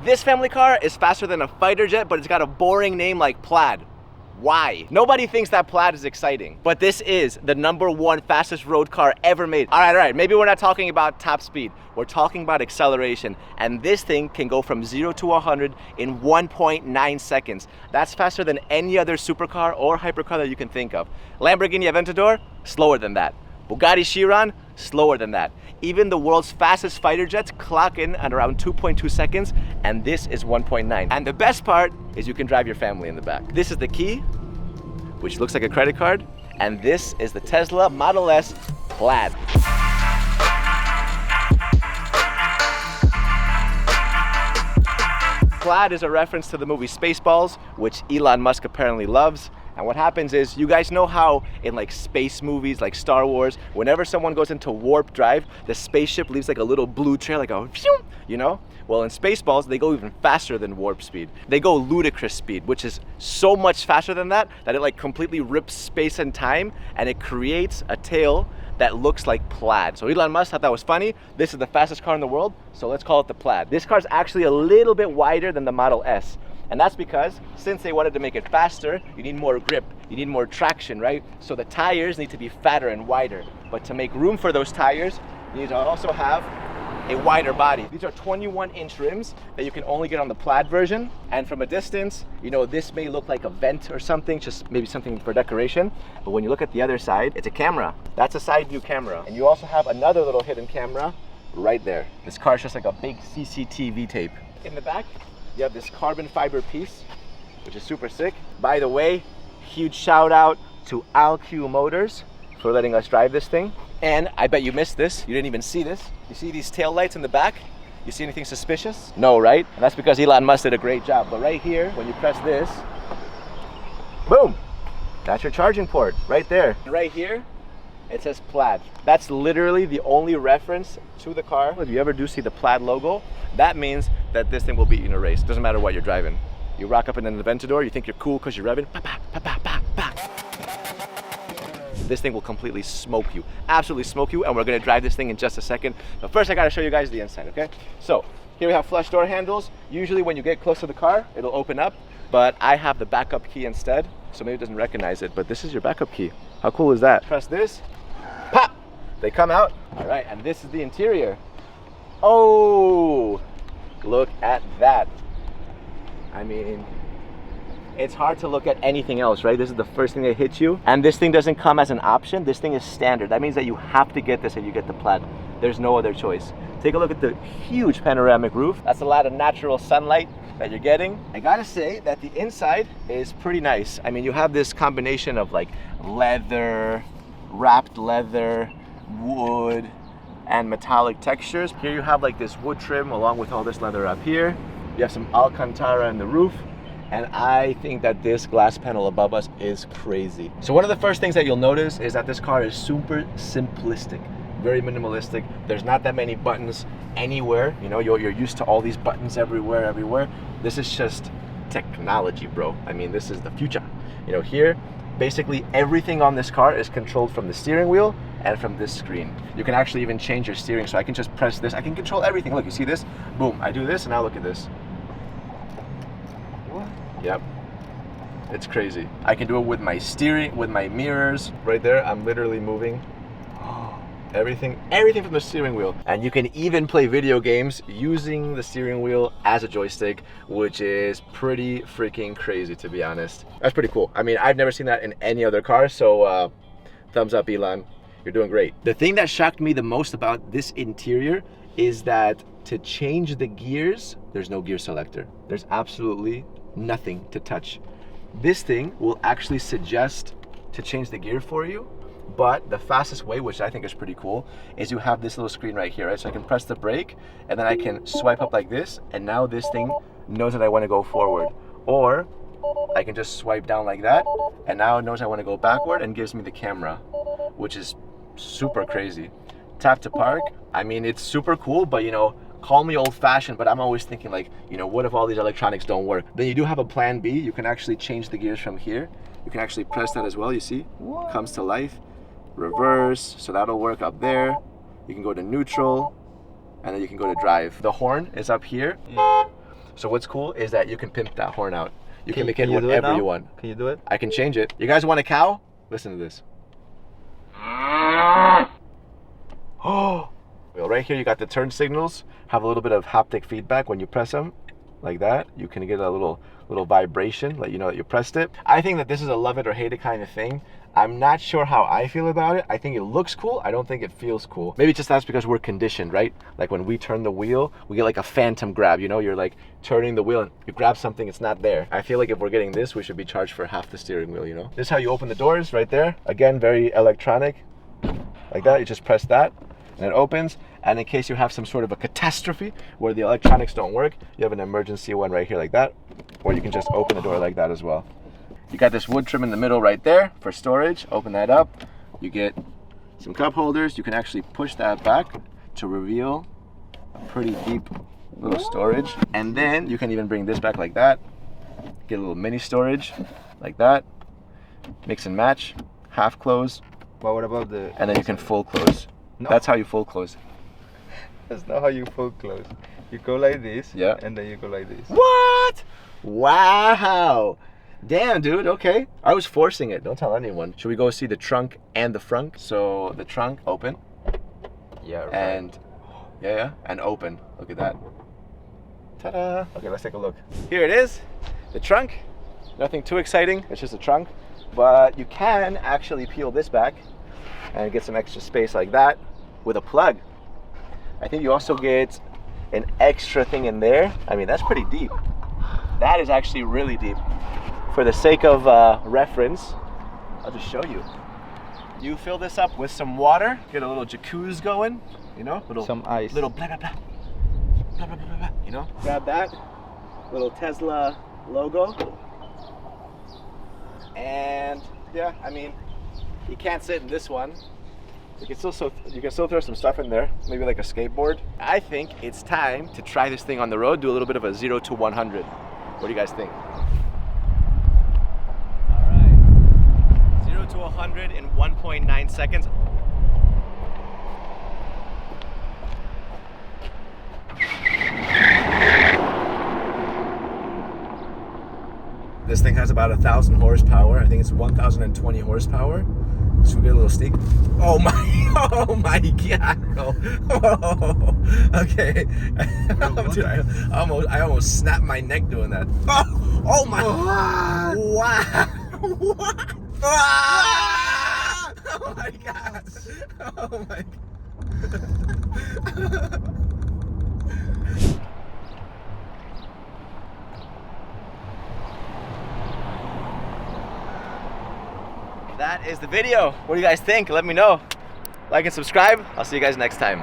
This family car is faster than a fighter jet, but it's got a boring name like Plaid. Why? Nobody thinks that Plaid is exciting, but this is the #1 fastest road car ever made. All right, maybe we're not talking about top speed. We're talking about acceleration, and this thing can go from 0 to 100 in 1.9 seconds. That's faster than any other supercar or hypercar that you can think of. Lamborghini Aventador, slower than that. Bugatti Chiron, slower than that. Even the world's fastest fighter jets clock in at around 2.2 seconds, and this is 1.9. And the best part is you can drive your family in the back. This is the key, which looks like a credit card, and this is the Tesla Model S Plaid. Plaid is a reference to the movie Spaceballs, which Elon Musk apparently loves. And what happens is, you guys know how in like space movies like Star Wars, whenever someone goes into warp drive, the spaceship leaves like a little blue trail, like a, you know? Well, in Spaceballs, they go even faster than warp speed. They go ludicrous speed, which is so much faster than that it like completely rips space and time, and it creates a tail that looks like Plaid. So Elon Musk thought that was funny. This is the fastest car in the world, so let's call it the Plaid. This car is actually a little bit wider than the Model S. And that's because since they wanted to make it faster, you need more grip, you need more traction, right? So the tires need to be fatter and wider. But to make room for those tires, you need to also have a wider body. These are 21-inch rims that you can only get on the Plaid version. And from a distance, you know, this may look like a vent or something, just maybe something for decoration. But when you look at the other side, it's a camera. That's a side view camera. And you also have another little hidden camera right there. This car is just like a big CCTV tape. In the back, you have this carbon fiber piece, which is super sick. By the way, huge shout out to AlQ Motors for letting us drive this thing. And I bet you missed this. You didn't even see this. You see these tail lights in the back? You see anything suspicious? No, right? And that's because Elon Musk did a great job. But right here, when you press this, boom, that's your charging port right there. And right here, it says Plaid. That's literally the only reference to the car. If you ever do see the Plaid logo, that means that this thing will beat you in a race. Doesn't matter what you're driving. You rock up in an Aventador, you think you're cool because you're revving. This thing will completely smoke you, absolutely smoke you, and we're gonna drive this thing in just a second. But first I gotta show you guys the inside, okay? So here we have flush door handles. Usually when you get close to the car, it'll open up, but I have the backup key instead, so maybe it doesn't recognize it, but this is your backup key. How cool is that? Press this, pop, they come out. All right, and this is the interior. Oh, look at that. I mean, it's hard to look at anything else, right? This is the first thing that hits you. And this thing doesn't come as an option. This thing is standard. That means that you have to get this if you get the Plaid. There's no other choice. Take a look at the huge panoramic roof. That's a lot of natural sunlight that you're getting. I gotta say that the inside is pretty nice. I mean, you have this combination of like leather, wrapped leather, wood, and metallic textures. Here you have like this wood trim along with all this leather up here. You have some Alcantara in the roof. And I think that this glass panel above us is crazy. So one of the first things that you'll notice is that this car is super simplistic, very minimalistic. There's not that many buttons anywhere. You know, you're used to all these buttons everywhere. This is just technology, bro. I mean, this is the future. You know, here, basically everything on this car is controlled from the steering wheel and from this screen. You can actually even change your steering, so I can just press this. I can control everything. Look, you see this? Boom, I do this, and now look at this. Yep, it's crazy. I can do it with my steering, with my mirrors. Right there, I'm literally moving everything from the steering wheel. And you can even play video games using the steering wheel as a joystick, which is pretty freaking crazy, to be honest. That's pretty cool. I mean, I've never seen that in any other car, so thumbs up, Elon. You're doing great. The thing that shocked me the most about this interior is that to change the gears, there's no gear selector. There's absolutely nothing to touch. This thing will actually suggest to change the gear for you, but the fastest way, which I think is pretty cool, is you have this little screen right here, right? So I can press the brake and then I can swipe up like this, and now this thing knows that I want to go forward. Or I can just swipe down like that, and now it knows I want to go backward and gives me the camera, which is super crazy. Tap to park, I mean, it's super cool, but you know, call me old-fashioned, but I'm always thinking like, you know, what if all these electronics don't work? Then you do have a plan B. You can actually change the gears from here. You can actually press that as well, you see? Comes to life. Reverse, so that'll work up there. You can go to neutral, and then you can go to drive. The horn is up here. So what's cool is that you can pimp that horn out. You can make it you do whatever now? you want. Can you do it? I can change it. You guys want a cow? Listen to this. Oh, well, right here you got the turn signals. Have a little bit of haptic feedback when you press them, like that. You can get a little vibration, let you know that you pressed it. I think that this is a love it or hate it kind of thing. I'm not sure how I feel about it. I think it looks cool. I don't think it feels cool. Maybe just that's because we're conditioned, right? Like when we turn the wheel, we get like a phantom grab, you know? You're like turning the wheel and you grab something, it's not there. I feel like if we're getting this, we should be charged for half the steering wheel, you know? This is how you open the doors, right there. Again, very electronic. Like that, you just press that and it opens. And in case you have some sort of a catastrophe where the electronics don't work, you have an emergency one right here like that. Or you can just open the door like that as well. You got this wood trim in the middle right there for storage. Open that up. You get some cup holders. You can actually push that back to reveal a pretty deep little storage. And then you can even bring this back like that. Get a little mini storage like that. Mix and match. Half close. But what about the... And then you can full close. No. That's how you full close. That's not how you full close. You go like this, yeah, and then you go like this. What? Wow. Damn, dude, okay. I was forcing it, don't tell anyone. Should we go see the trunk and the front? So the trunk, open. Yeah, right. And, yeah, and open. Look at that. Ta-da. Okay, let's take a look. Here it is, the trunk. Nothing too exciting, it's just a trunk. But you can actually peel this back and get some extra space like that with a plug. I think you also get an extra thing in there. I mean, that's pretty deep. That is actually really deep. For the sake of reference, I'll just show you. You fill this up with some water, get a little jacuzzi going, you know, some ice, little blah blah blah, blah blah blah blah, you know. Grab that little Tesla logo, and yeah, I mean, you can't sit in this one. You can still throw some stuff in there, maybe like a skateboard. I think it's time to try this thing on the road, do a little bit of a 0 to 100. What do you guys think? All right, 0 to 100 in 1.9 seconds. This thing has about 1,000 horsepower. I think it's 1,020 horsepower. So we get a little sneak. Oh my God, bro. Oh, okay. Dude, I almost snapped my neck doing that. Oh my. Wow. What? Oh my God. Oh my God. That is the video. What do you guys think? Let me know. Like and subscribe. I'll see you guys next time.